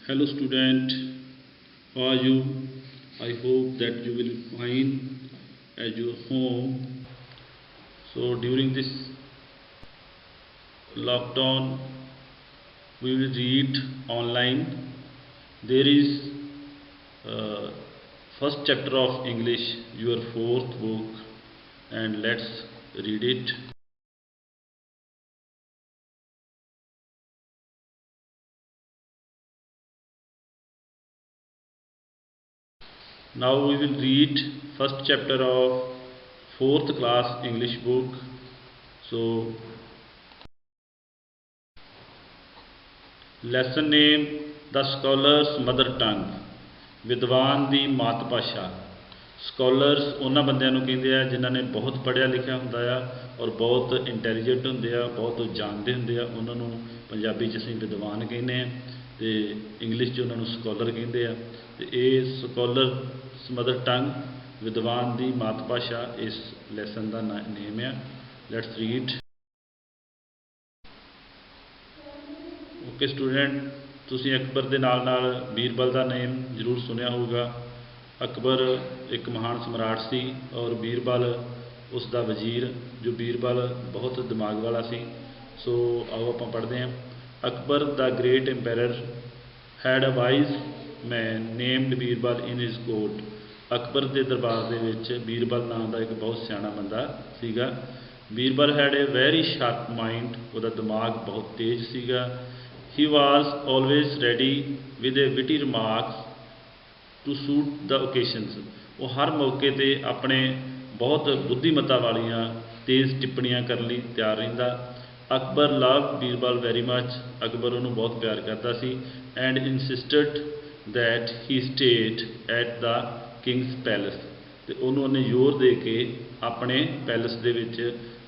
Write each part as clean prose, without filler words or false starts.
Hello student, how are you? I hope that you will fine at your home. So during this lockdown, we will read online. There is uh, first chapter of English, your fourth book, and let's read it. Now we will read first chapter of fourth class English book. So lesson name The Scholar's Mother Tongue, ਵਿਦਵਾਨ ਦੀ ਮਾਤ ਭਾਸ਼ਾ। Scholars ਉਹਨਾਂ ਬੰਦਿਆਂ ਨੂੰ ਕਹਿੰਦੇ ਆ ਜਿਨ੍ਹਾਂ ਨੇ ਬਹੁਤ ਪੜ੍ਹਿਆ ਲਿਖਿਆ ਹੁੰਦਾ ਆ ਔਰ ਬਹੁਤ ਇੰਟੈਲੀਜੈਂਟ ਹੁੰਦੇ ਆ, ਬਹੁਤ ਜਾਣਦੇ ਹੁੰਦੇ ਆ, ਉਹਨਾਂ ਨੂੰ ਪੰਜਾਬੀ 'ਚ ਅਸੀਂ ਵਿਦਵਾਨ ਕਹਿੰਦੇ ਹਾਂ ਅਤੇ ਇੰਗਲਿਸ਼ 'ਚ ਉਹਨਾਂ ਨੂੰ ਸਕੋਲਰ ਕਹਿੰਦੇ ਆ। ਅਤੇ ਇਹ ਸਕੋਲਰਸ ਮਦਰ ਟੰਗ, ਵਿਦਵਾਨ ਦੀ ਮਾਤ ਭਾਸ਼ਾ, ਇਸ ਲੈਸਨ ਦਾ ਨੇਮ ਆ। Let's read. ਓਕੇ ਸਟੂਡੈਂਟ, ਤੁਸੀਂ ਅਕਬਰ ਦੇ ਨਾਲ ਨਾਲ ਬੀਰਬਲ ਦਾ ਨੇਮ ਜ਼ਰੂਰ ਸੁਣਿਆ ਹੋਊਗਾ। ਅਕਬਰ ਇੱਕ ਮਹਾਨ ਸਮਰਾਟ ਸੀ ਔਰ ਬੀਰਬਲ ਉਸ ਦਾ ਵਜ਼ੀਰ, ਜੋ ਬੀਰਬਲ ਬਹੁਤ ਦਿਮਾਗ ਵਾਲਾ ਸੀ। ਸੋ ਆਓ ਆਪਾਂ ਪੜ੍ਹਦੇ ਹਾਂ। Akbar the great empire had a wise man named Birbal in his court. Akbar ਦੇ ਦਰਬਾਰ ਦੇ ਵਿੱਚ ਬੀਰਬਲ ਨਾਂ ਦਾ ਇੱਕ ਬਹੁਤ ਸਿਆਣਾ ਬੰਦਾ ਸੀਗਾ। ਬੀਰਬਲ ਹੈਡ ਏ ਵੈਰੀ ਸ਼ਾਰਪ ਮਾਈਂਡ, ਉਹਦਾ ਦਿਮਾਗ ਬਹੁਤ ਤੇਜ਼ ਸੀਗਾ। He was always ready with a witty remarks to suit the occasions। ਉਹ ਹਰ ਮੌਕੇ 'ਤੇ ਆਪਣੇ ਬਹੁਤ ਬੁੱਧੀਮਤਾ ਵਾਲੀਆਂ ਤੇਜ਼ ਟਿੱਪਣੀਆਂ ਕਰਨ ਲਈ ਤਿਆਰ ਰਹਿੰਦਾ। Akbar love Birbal very much, Akbar ਉਹਨੂੰ ਬਹੁਤ ਪਿਆਰ ਕਰਦਾ ਸੀ। And insisted that he stayed at the king's palace, ਅਤੇ ਉਹਨੇ ਜ਼ੋਰ ਦੇ ਕੇ ਆਪਣੇ ਪੈਲਸ ਦੇ ਵਿੱਚ,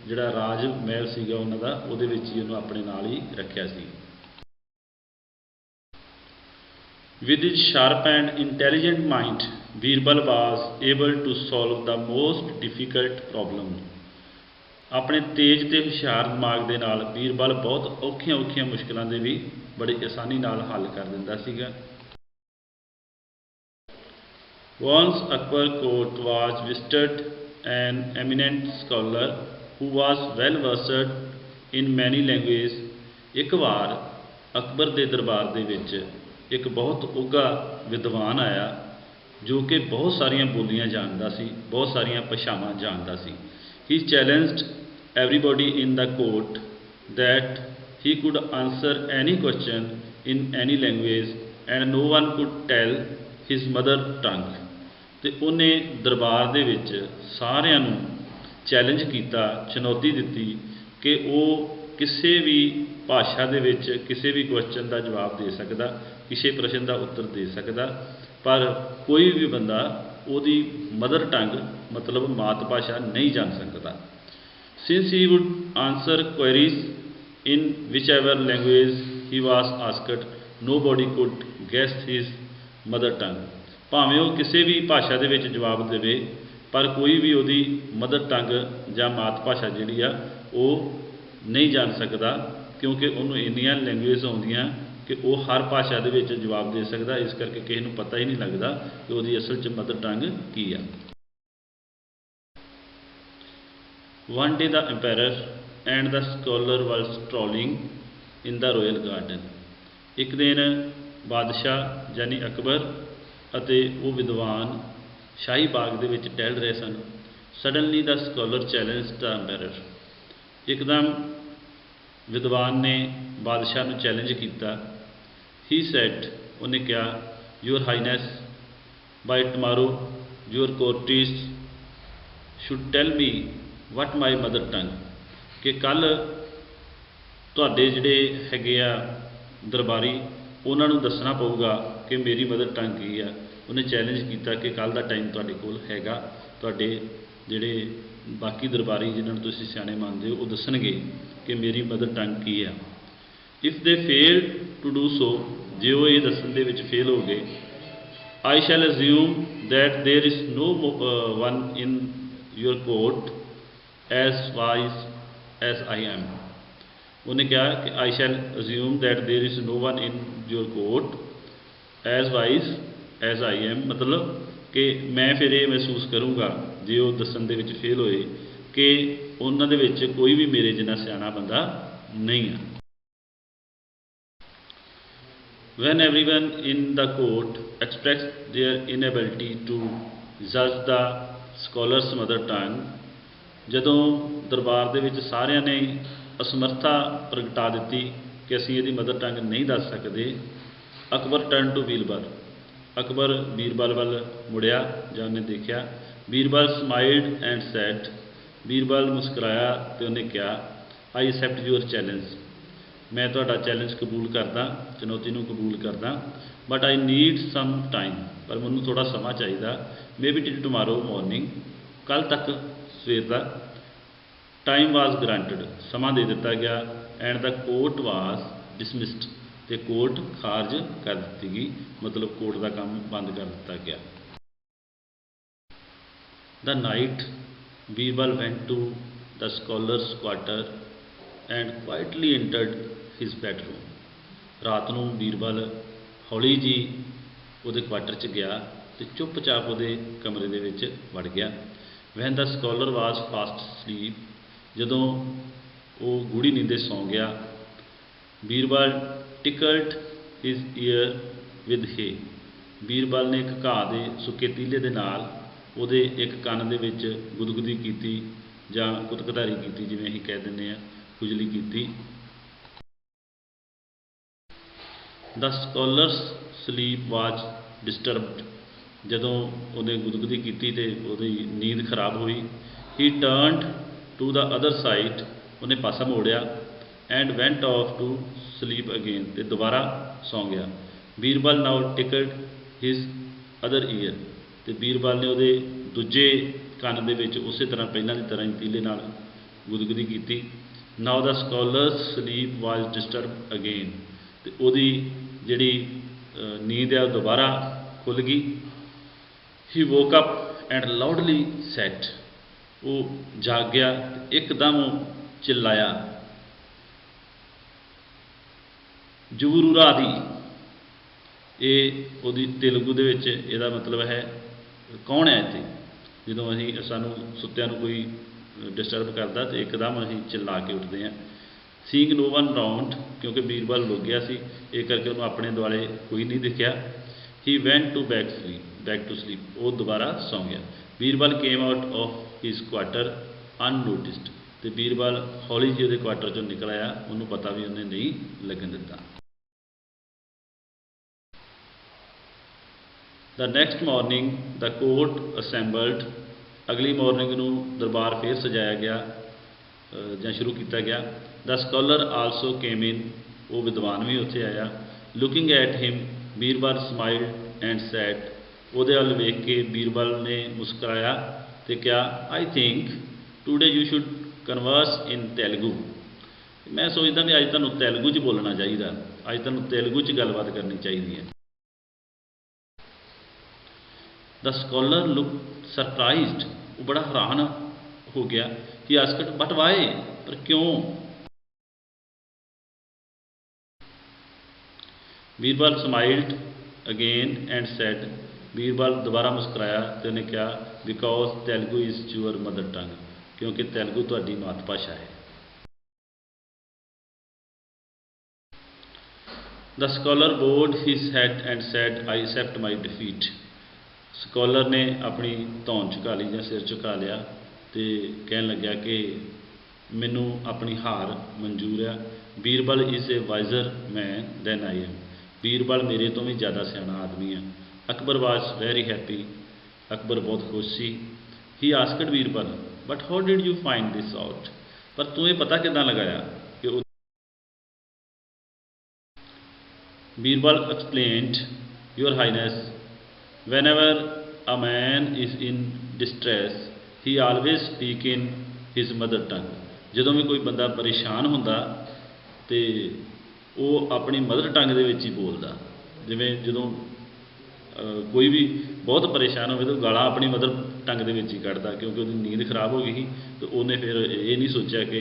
ਜਿਹੜਾ ਰਾਜ ਮਹਿਲ ਸੀਗਾ ਉਹਨਾਂ ਦਾ, ਉਹਦੇ ਵਿੱਚ ਹੀ ਉਹਨੂੰ ਆਪਣੇ ਨਾਲ ਹੀ ਰੱਖਿਆ ਸੀ। With his sharp and intelligent mind, Birbal was able to solve the most difficult problem। ਆਪਣੇ ਤੇਜ਼ ਅਤੇ ਹੁਸ਼ਿਆਰ ਦਿਮਾਗ ਦੇ ਨਾਲ ਬੀਰਬਲ ਬਹੁਤ ਔਖੀਆਂ ਔਖੀਆਂ ਮੁਸ਼ਕਿਲਾਂ ਦੇ ਵੀ ਬੜੀ ਆਸਾਨੀ ਨਾਲ ਹੱਲ ਕਰ ਦਿੰਦਾ ਸੀਗਾ। Once Akbar court was visited an eminent scholar who was well versed in many languages। ਇੱਕ ਵਾਰ ਅਕਬਰ ਦੇ ਦਰਬਾਰ ਦੇ ਵਿੱਚ ਇੱਕ ਬਹੁਤ ਉੱਘਾ ਵਿਦਵਾਨ ਆਇਆ ਜੋ ਕਿ ਬਹੁਤ ਸਾਰੀਆਂ ਬੋਲੀਆਂ ਜਾਣਦਾ ਸੀ, ਬਹੁਤ ਸਾਰੀਆਂ ਭਾਸ਼ਾਵਾਂ ਜਾਣਦਾ ਸੀ। He challenged everybody in the court that he could answer any question in any language and no one could tell his mother tongue. ਅਤੇ ਉਹਨੇ ਦਰਬਾਰ ਦੇ ਵਿੱਚ ਸਾਰਿਆਂ ਨੂੰ ਚੈਲੰਜ ਕੀਤਾ, ਚੁਣੌਤੀ ਦਿੱਤੀ ਕਿ ਉਹ ਕਿਸੇ ਵੀ ਭਾਸ਼ਾ ਦੇ ਵਿੱਚ ਕਿਸੇ ਵੀ ਕੁਐਸਚਨ ਦਾ ਜਵਾਬ ਦੇ ਸਕਦਾ, ਕਿਸੇ ਪ੍ਰਸ਼ਨ ਦਾ ਉੱਤਰ ਦੇ ਸਕਦਾ, ਪਰ ਕੋਈ ਵੀ ਬੰਦਾ ਉਹਦੀ ਮਦਰ ਟੰਗ ਮਤਲਬ ਮਾਤ ਭਾਸ਼ਾ ਨਹੀਂ ਜਾਣ ਸਕਦਾ। Since he would answer queries in whichever language he was asked, nobody could guess his mother tongue. ਭਾਵੇਂ ਉਹ ਕਿਸੇ ਵੀ ਭਾਸ਼ਾ ਦੇ ਵਿੱਚ ਜਵਾਬ ਦੇਵੇ, ਪਰ ਕੋਈ ਵੀ ਉਹਦੀ ਮਦਰ ਟੰਗ ਜਾਂ ਮਾਤ ਭਾਸ਼ਾ ਜਿਹੜੀ ਆ ਉਹ ਨਹੀਂ ਜਾਣ ਸਕਦਾ, ਕਿਉਂਕਿ ਉਹਨੂੰ ਇੰਨੀਆਂ ਲੈਂਗੁਏਜ ਆਉਂਦੀਆਂ ਕਿ ਉਹ ਹਰ ਭਾਸ਼ਾ ਦੇ ਵਿੱਚ ਜਵਾਬ ਦੇ ਸਕਦਾ। ਇਸ ਕਰਕੇ ਕਿਸੇ ਨੂੰ ਪਤਾ ਹੀ ਨਹੀਂ ਲੱਗਦਾ ਕਿ ਉਹਦੀ ਅਸਲ 'ਚ ਮਦਰ ਟੰਗ ਕੀ ਆ। One day the emperor and the scholar was strolling in the royal garden. ਇੱਕ ਦਿਨ ਬਾਦਸ਼ਾਹ ਯਾਨੀ ਅਕਬਰ ਅਤੇ ਉਹ ਵਿਦਵਾਨ ਸ਼ਾਹੀ ਬਾਗ ਦੇ ਵਿੱਚ ਟਹਿਲ ਰਹੇ ਸਨ। ਸਡਨਲੀ ਦਾ ਸਕੋਲਰ ਚੈਲੰਜ ਦਾ ਐम्पायर। ਇੱਕਦਮ ਵਿਦਵਾਨ ਨੇ ਬਾਦਸ਼ਾਹ ਨੂੰ ਚੈਲੰਜ ਕੀਤਾ। ਹੀ ਸੈਡ, ਉਹਨੇ ਕਿਹਾ, your highness by tomorrow your courtiers should tell me what my mother tongue. ਕਿ ਕੱਲ੍ਹ ਤੁਹਾਡੇ ਜਿਹੜੇ ਹੈਗੇ ਆ ਦਰਬਾਰੀ, ਉਹਨਾਂ ਨੂੰ ਦੱਸਣਾ ਪਊਗਾ ਕਿ ਮੇਰੀ ਮਦਰ ਟੰਗ ਕੀ ਆ। ਉਹਨੇ ਚੈਲੰਜ ਕੀਤਾ ਕਿ ਕੱਲ੍ਹ ਦਾ ਟਾਈਮ ਤੁਹਾਡੇ ਕੋਲ ਹੈਗਾ, ਤੁਹਾਡੇ ਜਿਹੜੇ ਬਾਕੀ ਦਰਬਾਰੀ ਜਿਨ੍ਹਾਂ ਨੂੰ ਤੁਸੀਂ ਸਿਆਣੇ ਮੰਨਦੇ ਹੋ ਉਹ ਦੱਸਣਗੇ ਕਿ ਮੇਰੀ ਮਦਰ ਟੰਗ ਕੀ ਆ। If they fail to do ਸੋ, ਜੇ ਉਹ ਇਹ ਦੱਸਣ ਦੇ ਵਿੱਚ ਫੇਲ ਹੋ ਗਏ, I shall assume that there is no one in your court as wise as I am. ਉਹਨੇ ਕਿਹਾ ਕਿ I shall assume that there is no one in your court as wise as I am, मतलब कि मैं फिर ये महसूस करूँगा जे वो दसन दे विच फेल होए कि उन्हां दे विच कोई भी मेरे जिन्ना सियाणा बंदा नहीं है। When everyone in the court expressed their inability to judge the scholar's mother tongue, ਜਦੋਂ ਦਰਬਾਰ ਦੇ ਵਿੱਚ ਸਾਰਿਆਂ ਨੇ ਅਸਮਰਥਾ ਪ੍ਰਗਟਾ ਦਿੱਤੀ ਕਿ ਅਸੀਂ ਇਹਦੀ ਮਦਰ ਟੰਗ ਨਹੀਂ ਦੱਸ ਸਕਦੇ, ਅਕਬਰ ਟਰਨ ਟੂ ਬੀਰਬਲ, ਅਕਬਰ ਬੀਰਬਲ ਵੱਲ ਮੁੜਿਆ ਜਾਂ ਉਹਨੇ ਦੇਖਿਆ। Birbal smiled and said, Birbal ਮੁਸਕਰਾਇਆ ਅਤੇ ਉਹਨੇ ਕਿਹਾ, ਆਈ ਐਕਸੈਪਟ ਯੂਅਰ ਚੈਲੰਜ, ਮੈਂ ਤੁਹਾਡਾ ਚੈਲੰਜ ਕਬੂਲ ਕਰਦਾ, ਚੁਣੌਤੀ ਨੂੰ ਕਬੂਲ ਕਰਦਾ, but I need some time, ਪਰ ਮੈਨੂੰ ਥੋੜ੍ਹਾ ਸਮਾਂ ਚਾਹੀਦਾ, may be till tomorrow morning, ਕੱਲ੍ਹ ਤੱਕ ਸਵੇਰ ਦਾ। ਟਾਈਮ ਵਾਜ਼ ਗਰਾਂਟਡ, ਸਮਾਂ ਦੇ ਦਿੱਤਾ ਗਿਆ। And the court was dismissed, ਅਤੇ ਕੋਰਟ ਖਾਰਜ ਕਰ ਦਿੱਤੀ ਗਈ, ਮਤਲਬ ਕੋਰਟ ਦਾ ਕੰਮ ਬੰਦ ਕਰ ਦਿੱਤਾ ਗਿਆ। The night Birbal went to the scholars quarter and quietly entered his bedroom, ਰਾਤ ਨੂੰ ਬੀਰਬਲ ਹੌਲੀ ਜੀ ਉਹਦੇ ਕੁਆਟਰ 'ਚ ਗਿਆ ਅਤੇ ਚੁੱਪ-ਚਾਪ ਉਹਦੇ ਕਮਰੇ ਦੇ ਵਿੱਚ ਵੜ ਗਿਆ। ਵੈਨ ਦਾ ਸਕਾਲਰ ਵਾਜ਼ ਫਾਸਟ ਸਲੀਪ, ਜਦੋਂ ਉਹ ਗੂੜੀ ਨੀਂਦੇ ਸੌਂ ਗਿਆ। ਬੀਰਬਲ ਟਿਕਲਡ ਹਿਜ਼ ਈਅਰ ਵਿਦ ਹੇ, ਬੀਰਬਲ ਨੇ ਇੱਕ ਘਾਹ ਦੇ ਸੁੱਕੇ ਤੀਲੇ ਦੇ ਨਾਲ ਉਹਦੇ ਇੱਕ ਕੰਨ ਦੇ ਵਿੱਚ ਗੁਦਗੁਦੀ ਕੀਤੀ ਜਾਂ ਕੁਤਕਧਾਰੀ ਕੀਤੀ, ਜਿਵੇਂ ਅਸੀਂ ਕਹਿ ਦਿੰਦੇ ਹਾਂ, ਖੁਜਲੀ ਕੀਤੀ। The scholar's sleep was disturbed, ਜਦੋਂ ਉਹਨੇ ਗੁਦਗੁਦੀ ਕੀਤੀ ਅਤੇ ਉਹਦੀ ਨੀਂਦ ਖਰਾਬ ਹੋਈ। He turned to the other side, ਉਹਨੇ ਪਾਸਾ ਮੋੜਿਆ। And went off to sleep again, ਅਤੇ ਦੁਬਾਰਾ ਸੌਂ ਗਿਆ। Birbal now tickled his other ear, ਅਤੇ ਬੀਰਬਲ ਨੇ ਉਹਦੇ ਦੂਜੇ ਕੰਨ ਦੇ ਵਿੱਚ ਉਸੇ ਤਰ੍ਹਾਂ ਪਹਿਲਾਂ ਦੀ ਤਰ੍ਹਾਂ ਹੀ ਤੀਲੇ ਨਾਲ ਗੁਦਗੁਦੀ ਕੀਤੀ। Now the scholar's sleep was disturb again, ਅਤੇ ਉਹਦੀ ਜਿਹੜੀ ਨੀਂਦ ਹੈ ਉਹ ਦੁਬਾਰਾ ਖੁੱਲ੍ਹ ਗਈ। He woke up and loudly said, ਉਹ ਜਾਗ ਗਿਆ ਅਤੇ ਇੱਕਦਮ ਚਿল্ਲਾਇਆ, ਜੁਬਰੂਰਾਦੀ, ਇਹ ਉਹਦੀ ਤੇਲਗੂ ਦੇ ਵਿੱਚ ਇਹਦਾ ਮਤਲਬ ਹੈ ਕੌਣ ਹੈ ਇੱਥੇ। ਜਦੋਂ ਅਸੀਂ ਸਾਨੂੰ ਸੁੱਤਿਆਂ ਨੂੰ ਕੋਈ ਡਿਸਟਰਬ ਕਰਦਾ ਅਤੇ ਇੱਕਦਮ ਅਸੀਂ ਚਿল্ਲਾ ਕੇ ਉੱਠਦੇ ਹਾਂ। ਸੀਇੰਗ ਨੋ ਵਨ ਰਾਊਂਡ, ਕਿਉਂਕਿ ਬੀਰਬਲ ਲੁਕ ਗਿਆ ਸੀ, ਇਹ ਕਰਕੇ ਉਹਨੂੰ ਆਪਣੇ ਦੁਆਲੇ ਕੋਈ ਨਹੀਂ ਦਿਖਿਆ। He went to back to sleep, ਉਹ ਦੁਬਾਰਾ ਸੌਂ ਗਿਆ। Birbal came out of his quarter unnoticed, ਅਤੇ ਬੀਰਬਲ ਹੌਲੀ ਜਿਹੀ ਉਹਦੇ ਕੁਆਟਰ 'ਚੋਂ ਨਿਕਲ ਆਇਆ, ਉਹਨੂੰ ਪਤਾ ਵੀ ਉਹਨੇ ਨਹੀਂ ਲੱਗਣ ਦਿੱਤਾ। The next morning the court assembled, ਅਗਲੀ ਮੋਰਨਿੰਗ ਨੂੰ ਦਰਬਾਰ ਫਿਰ ਸਜਾਇਆ ਗਿਆ ਜਾਂ ਸ਼ੁਰੂ ਕੀਤਾ ਗਿਆ। The scholar also came in, ਉਹ ਵਿਦਵਾਨ ਵੀ ਉੱਥੇ ਆਇਆ। Looking at him Birbal smiled and said, ਉਹਦੇ ਵੱਲ ਵੇਖ ਕੇ ਬੀਰਬਲ ਨੇ ਮੁਸਕਰਾਇਆ ਅਤੇ ਕਿਹਾ, I think today you should converse in Telugu, ਮੈਂ ਸੋਚਦਾ ਵੀ ਅੱਜ ਤੁਹਾਨੂੰ ਤੇਲਗੂ 'ਚ ਬੋਲਣਾ ਚਾਹੀਦਾ, ਅੱਜ ਤੁਹਾਨੂੰ ਤੇਲਗੂ 'ਚ ਗੱਲਬਾਤ ਕਰਨੀ ਚਾਹੀਦੀ ਹੈ। ਦ ਸਕਾਲਰ ਲੁਕ ਸਰਪ੍ਰਾਈਜ਼ਡ, ਉਹ ਬੜਾ ਹੈਰਾਨ ਹੋ ਗਿਆ। ਹੀ ਆਸਕਡ ਬਟ ਵਾਈ, ਪਰ ਕਿਉਂ। Birbal smiled again and said, Birbal ਦੁਬਾਰਾ ਮੁਸਕਰਾਇਆ ਅਤੇ ਉਹਨੇ ਕਿਹਾ, because Telugu is your mother tongue, ਕਿਉਂਕਿ ਤੇਲਗੂ ਤੁਹਾਡੀ ਮਾਤ ਭਾਸ਼ਾ ਹੈ। The scholar bowed his head and said, I accept my defeat, scholar ਨੇ ਆਪਣੀ ਧੌਣ ਝੁਕਾ ਲਈ ਜਾਂ ਸਿਰ ਝੁਕਾ ਲਿਆ ਅਤੇ ਕਹਿਣ ਲੱਗਿਆ ਕਿ ਮੈਨੂੰ ਆਪਣੀ ਹਾਰ ਮਨਜ਼ੂਰ ਆ। Birbal is a wiser man than I am, Birbal ਮੇਰੇ ਤੋਂ ਵੀ ਜ਼ਿਆਦਾ ਸਿਆਣਾ ਆਦਮੀ ਆ। Akbar was very happy, Akbar ਬਹੁਤ ਖੁਸ਼ ਸੀ। He asked Birbal but how did you find this out, ਪਰ ਤੂੰ ਇਹ ਪਤਾ ਕਿੱਦਾਂ ਲਗਾਇਆ ਕਿ ਉਹ। Birbal explained, your highness, whenever a man is in distress he always speak in his mother tongue, ਜਦੋਂ ਵੀ ਕੋਈ ਬੰਦਾ ਪਰੇਸ਼ਾਨ ਹੁੰਦਾ ਅਤੇ ਉਹ ਆਪਣੀ ਮਦਰ ਟੰਗ ਦੇ ਵਿੱਚ ਹੀ ਬੋਲਦਾ। ਜਿਵੇਂ ਜਦੋਂ ਕੋਈ ਵੀ ਬਹੁਤ ਪਰੇਸ਼ਾਨ ਹੋਵੇ ਤਾਂ ਗਾਲਾਂ ਆਪਣੀ ਮਦਰ ਟੰਗ ਦੇ ਵਿੱਚ ਹੀ ਕੱਢਦਾ, ਕਿਉਂਕਿ ਉਹਦੀ ਨੀਂਦ ਖਰਾਬ ਹੋ ਗਈ ਸੀ ਅਤੇ ਉਹਨੇ ਫਿਰ ਇਹ ਨਹੀਂ ਸੋਚਿਆ ਕਿ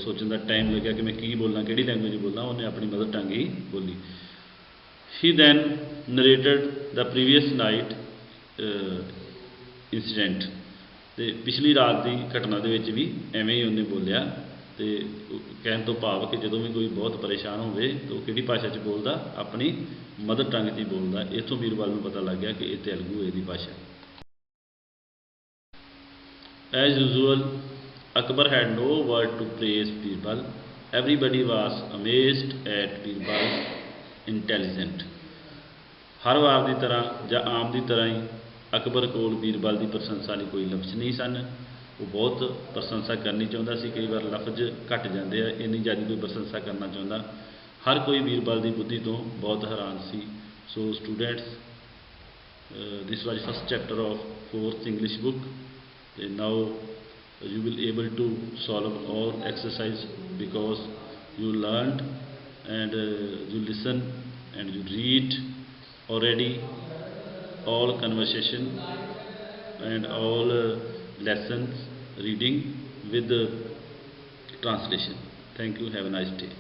ਸੋਚਣ ਦਾ ਟਾਈਮ ਲੱਗਿਆ ਕਿ ਮੈਂ ਕੀ ਬੋਲਾਂ, ਕਿਹੜੀ ਲੈਂਗੁਏਜ ਬੋਲਾਂ, ਉਹਨੇ ਆਪਣੀ ਮਦਰ ਟੰਗ ਹੀ ਬੋਲੀ। He then narrated the previous night incident. ਤੇ ਪਿਛਲੀ ਰਾਤ ਦੀ ਘਟਨਾ ਦੇ ਵਿੱਚ ਵੀ ਐਵੇਂ ਹੀ ਉਹਨੇ ਬੋਲਿਆ। ਤੇ ਕਹਿਣ ਤੋਂ ਭਾਵ ਕਿ ਜਦੋਂ ਵੀ ਕੋਈ ਬਹੁਤ ਪਰੇਸ਼ਾਨ ਹੋਵੇ ਤਾਂ ਉਹ ਕਿਹੜੀ ਭਾਸ਼ਾ 'ਚ ਬੋਲਦਾ, ਆਪਣੀ ਮਦਰ ਟੰਗ 'ਚ ਹੀ ਬੋਲਦਾ। ਇੱਥੋਂ ਬੀਰਬਲ ਨੂੰ ਪਤਾ ਲੱਗ ਗਿਆ ਕਿ ਇਹ ਤੇਲਗੂ ਇਹਦੀ ਭਾਸ਼ਾ। As usual, Akbar had no word to praise Birbal. Everybody was amazed at Birbal's intelligence. ਹਰ ਵਾਰ ਦੀ ਤਰ੍ਹਾਂ ਜਾਂ ਆਮ ਦੀ ਤਰ੍ਹਾਂ ਹੀ ਅਕਬਰ ਕੋਲ ਬੀਰਬਲ ਦੀ ਪ੍ਰਸ਼ੰਸਾ ਲਈ ਕੋਈ ਲਫ਼ਜ਼ ਨਹੀਂ ਸਨ। ਉਹ ਬਹੁਤ ਪ੍ਰਸ਼ੰਸਾ ਕਰਨੀ ਚਾਹੁੰਦਾ ਸੀ, ਕਈ ਵਾਰ ਲਫ਼ਜ਼ ਘੱਟ ਜਾਂਦੇ ਆ, ਇੰਨੀ ਜ਼ਿਆਦਾ ਕੋਈ ਪ੍ਰਸ਼ੰਸਾ ਕਰਨਾ ਚਾਹੁੰਦਾ। ਹਰ ਕੋਈ ਬੀਰਬਲ ਦੀ ਬੁੱਧੀ ਤੋਂ ਬਹੁਤ ਹੈਰਾਨ ਸੀ। So students, this was first chapter of 4th English book. Now you will able to solve all exercise because you learned and you listen and you read already all conversation and all lessons reading with translation. Thank you. Have a nice day.